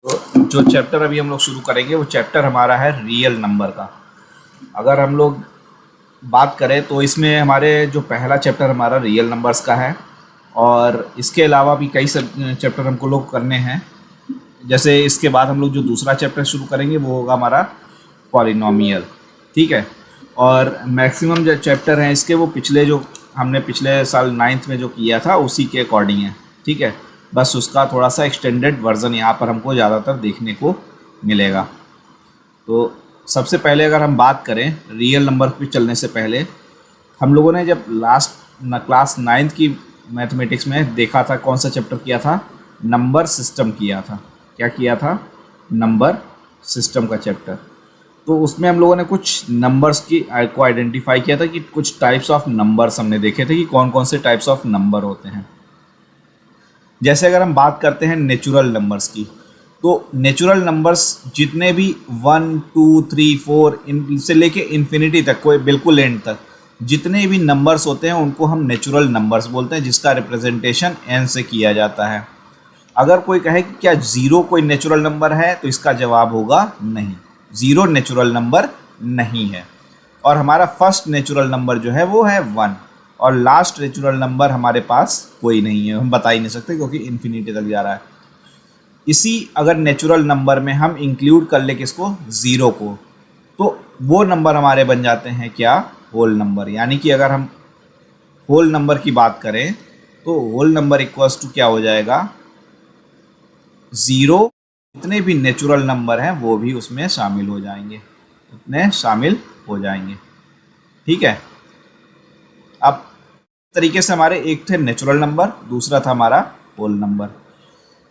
तो जो चैप्टर अभी हम लोग शुरू करेंगे वो चैप्टर हमारा है रियल नंबर का। अगर हम लोग बात करें तो इसमें हमारे जो पहला चैप्टर हमारा रियल नंबर्स का है, और इसके अलावा भी कई सब चैप्टर हमको लोग करने हैं। जैसे इसके बाद हम लोग जो दूसरा चैप्टर शुरू करेंगे वो होगा हमारा पॉलिनोमियल, ठीक है। और मैक्सिमम जो चैप्टर हैं इसके वो पिछले जो हमने पिछले साल 9th में जो किया था उसी के अकॉर्डिंग है, ठीक है। बस उसका थोड़ा सा एक्सटेंडेड वर्जन यहाँ पर हमको ज़्यादातर देखने को मिलेगा। तो सबसे पहले अगर हम बात करें रियल नंबर पे चलने से पहले, हम लोगों ने जब लास्ट क्लास 9th की मैथमेटिक्स में देखा था, कौन सा चैप्टर किया था? नंबर सिस्टम किया था। क्या किया था? नंबर सिस्टम का चैप्टर। तो उसमें हम लोगों ने कुछ नंबर्स को आइडेंटिफाई किया था कि कुछ टाइप्स ऑफ नंबर्स हमने देखे थे कि कौन कौन से टाइप्स ऑफ नंबर होते हैं। जैसे अगर हम बात करते हैं नेचुरल नंबर्स की, तो नेचुरल नंबर्स जितने भी 1 2 3 4 इनसे लेके इन्फिनिटी तक, कोई बिल्कुल एंड तक जितने भी नंबर्स होते हैं उनको हम नेचुरल नंबर्स बोलते हैं, जिसका रिप्रेजेंटेशन n से किया जाता है। अगर कोई कहे कि क्या ज़ीरो कोई नेचुरल नंबर है, तो इसका जवाब होगा नहीं, ज़ीरो नेचुरल नंबर नहीं है। और हमारा फर्स्ट नेचुरल नंबर जो है वो है 1, और लास्ट नेचुरल नंबर हमारे पास कोई नहीं है, हम बता ही नहीं सकते क्योंकि इन्फिनिटी तक जा रहा है। इसी अगर नेचुरल नंबर में हम इंक्लूड कर ले किसको? ज़ीरो को, तो वो नंबर हमारे बन जाते हैं क्या? Whole number. यानी कि अगर हम होल नंबर की बात करें तो होल नंबर इक्वल्स टू क्या हो जाएगा? ज़ीरो। जितने भी नेचुरल नंबर हैं वो भी उसमें शामिल हो जाएंगे, उतने शामिल हो जाएंगे, ठीक है। अब तरीके से हमारे एक थे नेचुरल नंबर, दूसरा था हमारा होल नंबर।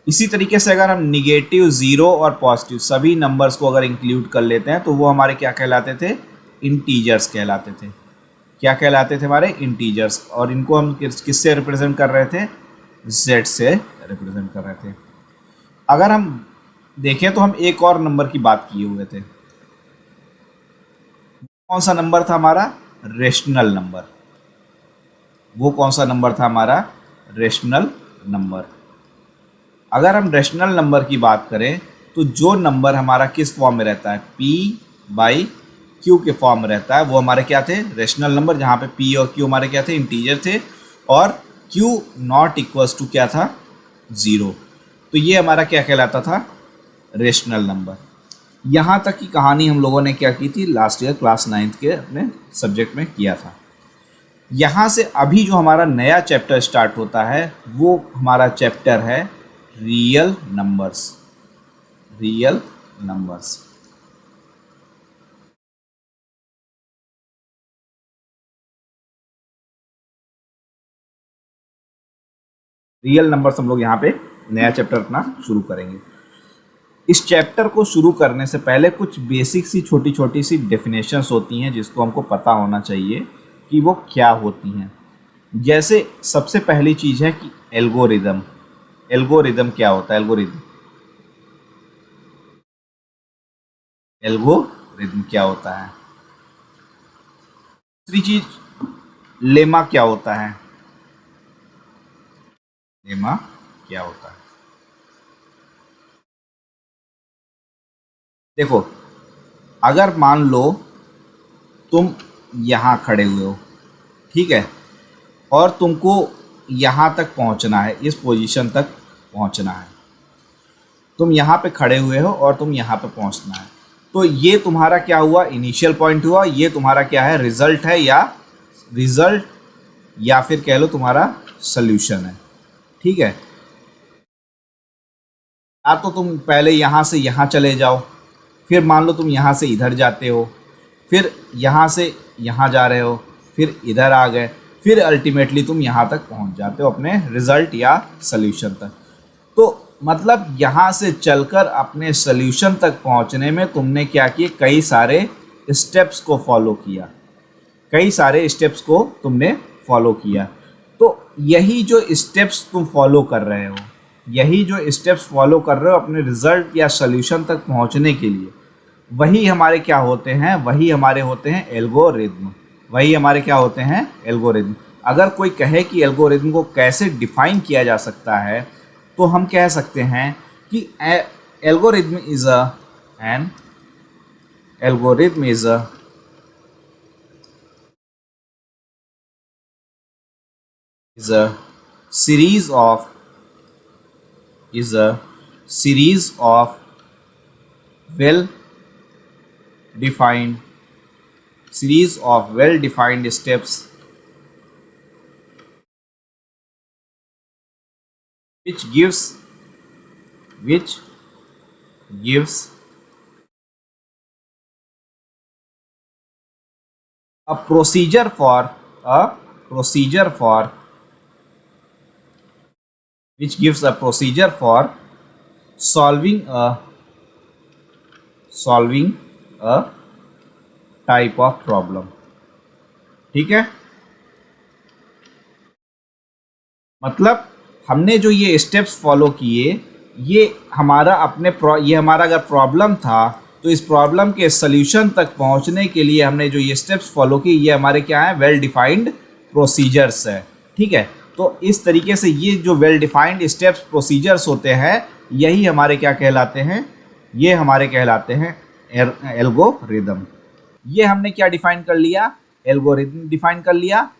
इसी तरीके से अगर हम निगेटिव, ज़ीरो और पॉजिटिव सभी नंबर्स को अगर इंक्लूड कर लेते हैं तो वो हमारे क्या कहलाते थे? इंटीजर्स कहलाते थे। क्या कहलाते थे? हमारे इंटीजर्स। और इनको हम किससे रिप्रेजेंट कर रहे थे? z से रिप्रेजेंट कर रहे थे। अगर हम देखें तो हम एक और नंबर की बात किए हुए थे। कौन सा नंबर था हमारा? Rational number. वो कौन सा नंबर था हमारा? Rational number. अगर हम रेशनल नंबर की बात करें तो जो नंबर हमारा किस फॉर्म में रहता है? p/q के फॉर्म में रहता है, वो हमारे क्या थे? रेशनल नंबर, जहाँ पे p और q हमारे क्या थे? इंटीजर थे, और q नॉट इक्वल्स टू क्या था? ज़ीरो। तो ये हमारा क्या कहलाता था? Rational number. यहाँ तक की कहानी हम लोगों ने क्या की थी? लास्ट ईयर क्लास 9th के अपने सब्जेक्ट में किया था। यहाँ से अभी जो हमारा नया चैप्टर स्टार्ट होता है वो हमारा चैप्टर है real numbers. Real numbers. Real numbers हम लोग यहाँ पे नया चैप्टर अपना शुरू करेंगे। इस चैप्टर को शुरू करने से पहले कुछ बेसिक सी छोटी छोटी सी डेफिनेशंस होती हैं जिसको हमको पता होना चाहिए कि वो क्या होती हैं। जैसे सबसे पहली चीज़ है कि एल्गोरिदम। एल्गोरिदम क्या होता है? एल्गोरिदम क्या होता है? दूसरी चीज लेमा क्या होता है? लेमा क्या होता है? देखो, अगर मान लो तुम यहाँ खड़े हुए हो, ठीक है, और तुमको यहाँ तक पहुँचना है, इस पोजीशन तक पहुँचना है। तुम यहाँ पे खड़े हुए हो और तुम यहाँ पे पहुँचना है, तो ये तुम्हारा क्या हुआ? इनिशियल पॉइंट हुआ। ये तुम्हारा क्या है? रिजल्ट है, या फिर कह लो तुम्हारा सल्यूशन है, ठीक है। या तो तुम पहले यहाँ से यहाँ चले जाओ, फिर मान लो तुम यहाँ से इधर जाते हो, फिर यहाँ से यहाँ जा रहे हो, फिर इधर आ गए, फिर अल्टीमेटली तुम यहाँ तक पहुँच जाते हो अपने रिजल्ट या सल्यूशन तक। तो मतलब यहाँ से चलकर अपने सल्यूशन तक पहुँचने में तुमने क्या किए? कई सारे स्टेप्स को फॉलो किया, कई सारे स्टेप्स को तुमने फॉलो किया। तो यही जो स्टेप्स तुम फॉलो कर रहे हो, यही जो स्टेप्स फॉलो कर रहे हो अपने रिजल्ट या सॉल्यूशन तक पहुंचने के लिए, वही हमारे क्या होते हैं? वही हमारे होते हैं एल्गोरिदम। वही हमारे क्या होते हैं? एल्गोरिदम। अगर कोई कहे कि एल्गोरिदम को कैसे डिफाइन किया जा सकता है, तो हम कह सकते हैं कि algorithm is an algorithm is a series of is a series of well defined steps which gives which gives a a procedure for which gives a procedure for solving a type of problem। ठीक है, मतलब हमने जो ये steps follow किए, ये हमारा ये हमारा अगर प्रॉब्लम था तो इस प्रॉब्लम के सल्यूशन तक पहुंचने के लिए हमने जो ये स्टेप्स फॉलो की, ये हमारे क्या है, वेल डिफाइंड प्रोसीजर्स है। ठीक है, तो इस तरीके से ये जो वेल डिफाइंड स्टेप्स प्रोसीजर्स होते हैं, यही हमारे क्या कहलाते हैं, ये हमारे कहलाते हैं एल्गोरिदम। ये हमने क्या डिफाइन कर लिया, एल्गोरिदम डिफाइन कर लिया।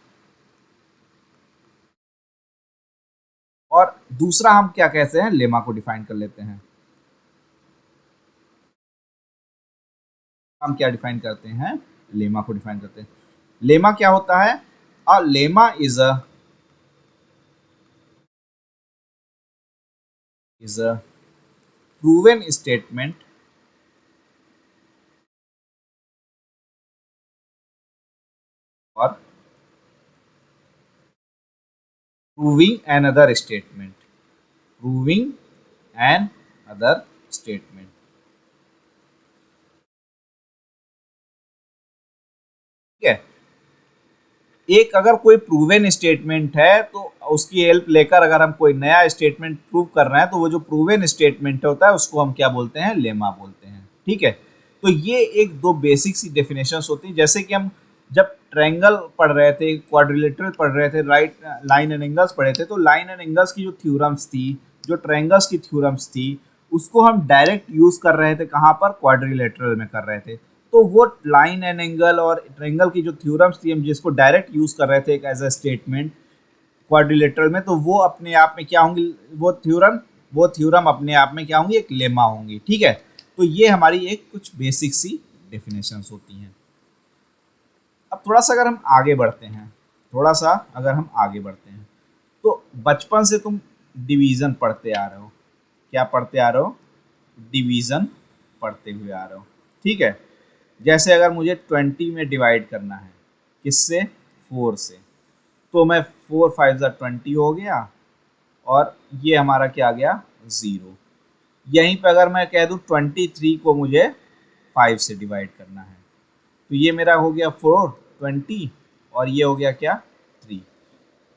और दूसरा हम क्या कहते हैं, लेमा को डिफाइन कर लेते हैं। हम क्या डिफाइन करते हैं, लेमा को डिफाइन करते हैं। लेमा क्या होता है, a lemma is a proven statement और proving another statement, proving an other statement। ठीक है, एक अगर कोई प्रूवन स्टेटमेंट है तो उसकी हेल्प लेकर अगर हम कोई नया स्टेटमेंट प्रूव कर रहे हैं, तो वो जो प्रूवन स्टेटमेंट होता है उसको हम क्या बोलते हैं, लेमा बोलते हैं। ठीक है, तो ये एक दो बेसिक सी डेफिनेशंस होती हैं। जैसे कि हम जब ट्रायंगल पढ़ रहे थे, क्वाड्रिलेटरल पढ़ रहे थे, राइट लाइन एंड एंगल्स पढ़े थे, तो लाइन एंड एंगल्स की जो थ्योरम्स थी, जो ट्रायंगल्स की थ्योरम्स थी, उसको हम डायरेक्ट यूज कर रहे थे। कहाँ पर, क्वाड्रिलेटरल में कर रहे थे। तो वो लाइन एंड एंगल और ट्रायंगल की जो थ्योरम्स थी, हम जिसको डायरेक्ट यूज कर रहे थे एक एज अ स्टेटमेंट क्वाड्रिलेटरल में, तो वो अपने आप में क्या होंगी, वो थ्योरम अपने आप में क्या होंगी, एक लेमा होंगी। ठीक है, तो ये हमारी एक कुछ बेसिक सी डेफिनेशंस होती हैं। अब थोड़ा सा अगर हम आगे बढ़ते हैं, तो बचपन से तुम डिवीजन पढ़ते आ रहे हो। क्या पढ़ते आ रहे हो, डिवीजन पढ़ते हुए आ रहे हो। ठीक है, जैसे अगर मुझे 20 में डिवाइड करना है, किससे, 4 से, तो मैं 4 5 ज़ा 20 हो गया, और ये हमारा क्या आ गया, 0। यहीं पे अगर मैं कह दूँ 23 को मुझे 5 से डिवाइड करना है, तो ये मेरा हो गया 4 20, और ये हो गया क्या, 3।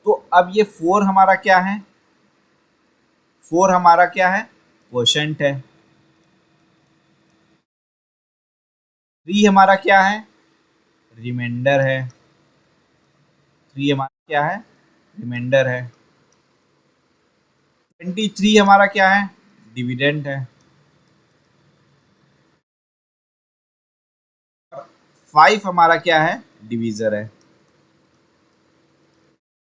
तो अब ये 4 हमारा क्या है, 4 हमारा क्या है, क्वोशंट है। 3 हमारा क्या है, रिमाइंडर है। 3 हमारा क्या है, रिमाइंडर है। 23 हमारा क्या है, डिविडेंड है। 5 हमारा क्या है, डिवीजर है।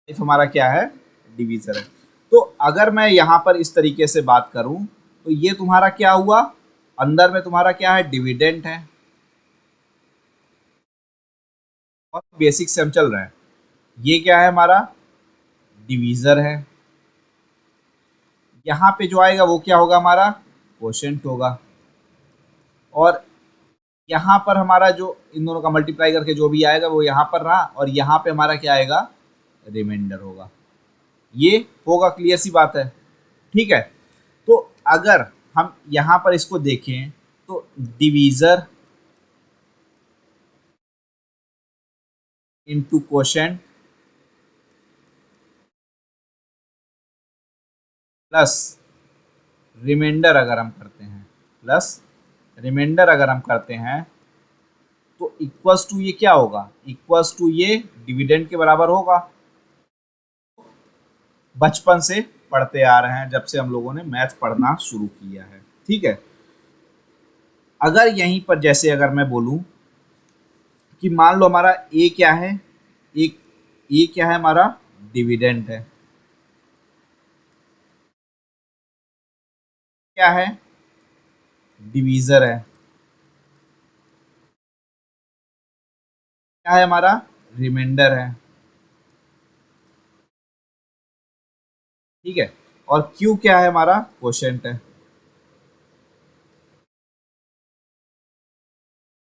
5 हमारा क्या है, डिवीजर है। तो अगर मैं यहाँ पर इस तरीके से बात करूं, तो ये तुम्हारा क्या हुआ, अंदर में तुम्हारा क्या है, डिविडेंड है। और बेसिक से हम चल रहे हैं, ये क्या है हमारा, डिवीजर है। यहाँ पे जो आएगा वो क्या होगा, हमारा क्वोशंट होगा। और यहाँ पर हमारा जो इन दोनों का मल्टीप्लाई करके जो भी आएगा वो यहाँ पर रहा, और यहाँ पे हमारा क्या आएगा, रिमाइंडर होगा। ये होगा, क्लियर सी बात है। ठीक है, तो अगर हम यहाँ पर इसको देखें, तो divisor into quotient plus remainder अगर हम करते हैं, तो इक्वल्स टू ये क्या होगा, इक्वल्स टू ये डिविडेंड के बराबर होगा। बचपन से पढ़ते आ रहे हैं, जब से हम लोगों ने मैथ पढ़ना शुरू किया है। ठीक है। अगर यहीं पर जैसे अगर मैं बोलूं कि मान लो हमारा ए क्या है, एक ए क्या है हमारा, डिविडेंड है, क्या है, डिवीजर है, क्या है हमारा, रिमाइंडर है, ठीक है। और क्यू क्या है हमारा, क्वोशेंट है।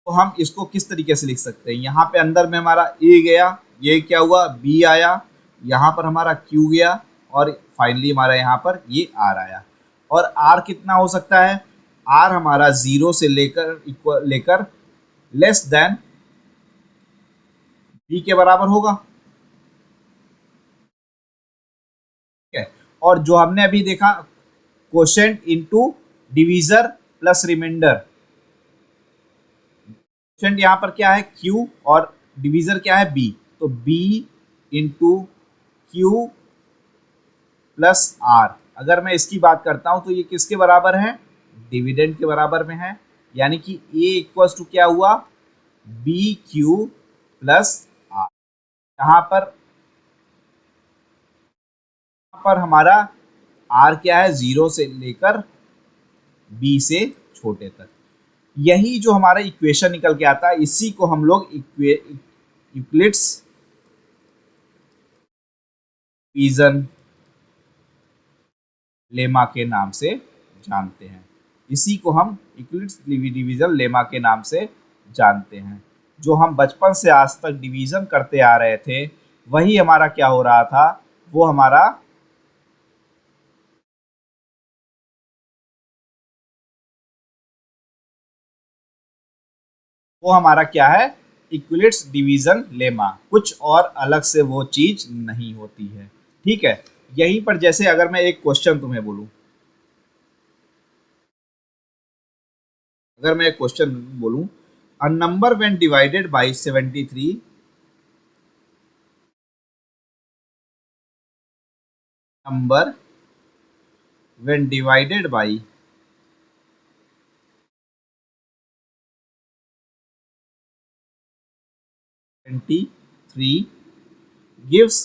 तो हम इसको किस तरीके से लिख सकते हैं, यहाँ पे अंदर में हमारा ए गया, ये क्या हुआ, बी आया, यहाँ पर हमारा क्यू गया, और फाइनली हमारा यहाँ पर ये आर आया। और आर कितना हो सकता है, आर हमारा जीरो से लेकर इक्वल लेकर लेस देन बी के बराबर होगा, ठीक है। और जो हमने अभी देखा, quotient into divisor plus remainder, quotient यहाँ पर क्या है, क्यू, और डिवीजर क्या है, बी, तो B into Q plus R. अगर मैं इसकी बात करता हूं तो ये किसके बराबर है, डिविडेंड के बराबर में है। यानी कि ए इक्वल्स टू क्या हुआ, बी क्यू प्लस आर। यहाँ पर हमारा आर क्या है, जीरो से लेकर बी से छोटे तक। यही जो हमारा इक्वेशन निकल के आता है, इसी को हम लोग यूक्लिड्स डिवीजन लेमा के नाम से जानते हैं। इसी को हम यूक्लिड्स डिवीजन लेमा के नाम से जानते हैं। जो हम बचपन से आज तक डिवीजन करते आ रहे थे, वही हमारा क्या हो रहा था, वो हमारा क्या है, इक्विलिट्स डिवीजन लेमा, कुछ और अलग से वो चीज नहीं होती है, ठीक है। यहीं पर जैसे अगर मैं एक क्वेश्चन तुम्हें बोलूं, अगर मैं एक क्वेश्चन बोलूं, a number when divided by 73, number when divided by 23 gives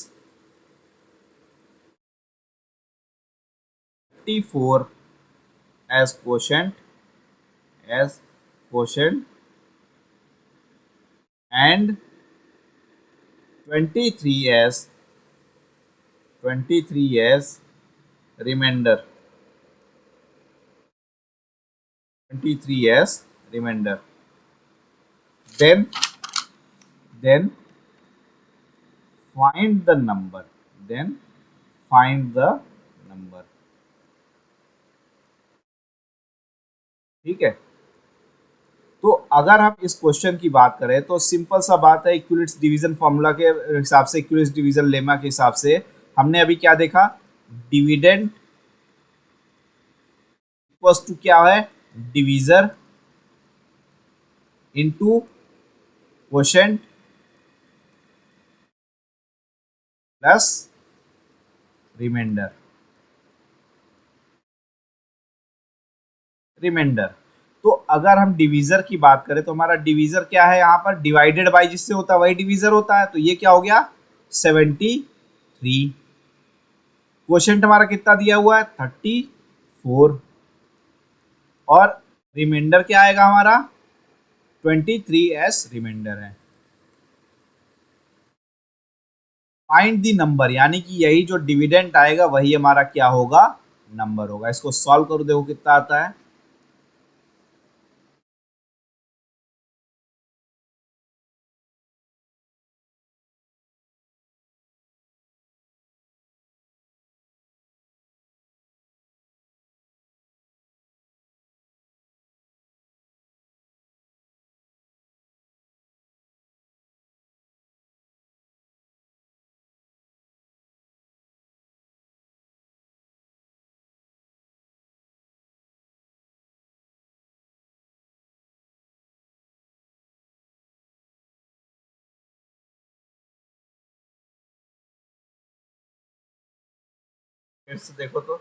54 as quotient, as quotient, and 23 as 23 as remainder, 23 as remainder, then then find the number, then find the number, ठीक है। तो अगर हम इस क्वेश्चन की बात करें तो सिंपल सा बात है, इक्विलिट्स डिवीजन फॉर्मूला के हिसाब से, इक्विलिट्स डिवीजन लेमा के हिसाब से हमने अभी क्या देखा, डिविडेंड इक्वल्स टू क्या है, divisor into quotient plus remainder, remainder. तो अगर हम डिवीजर की बात करें तो हमारा डिवीजर क्या है, यहाँ पर डिवाइडेड बाई जिससे होता है वही डिवीजर होता है, तो ये क्या हो गया, 73। क्वोशेंट हमारा कितना दिया हुआ है, 34, और रिमाइंडर क्या आएगा हमारा, 23 एस रिमाइंडर है। फाइंड दी नंबर, यानी कि यही जो डिविडेंड आएगा वही हमारा क्या होगा, नंबर होगा। इसको सॉल्व करो, देखो कितना आता है। फिर से देखो तो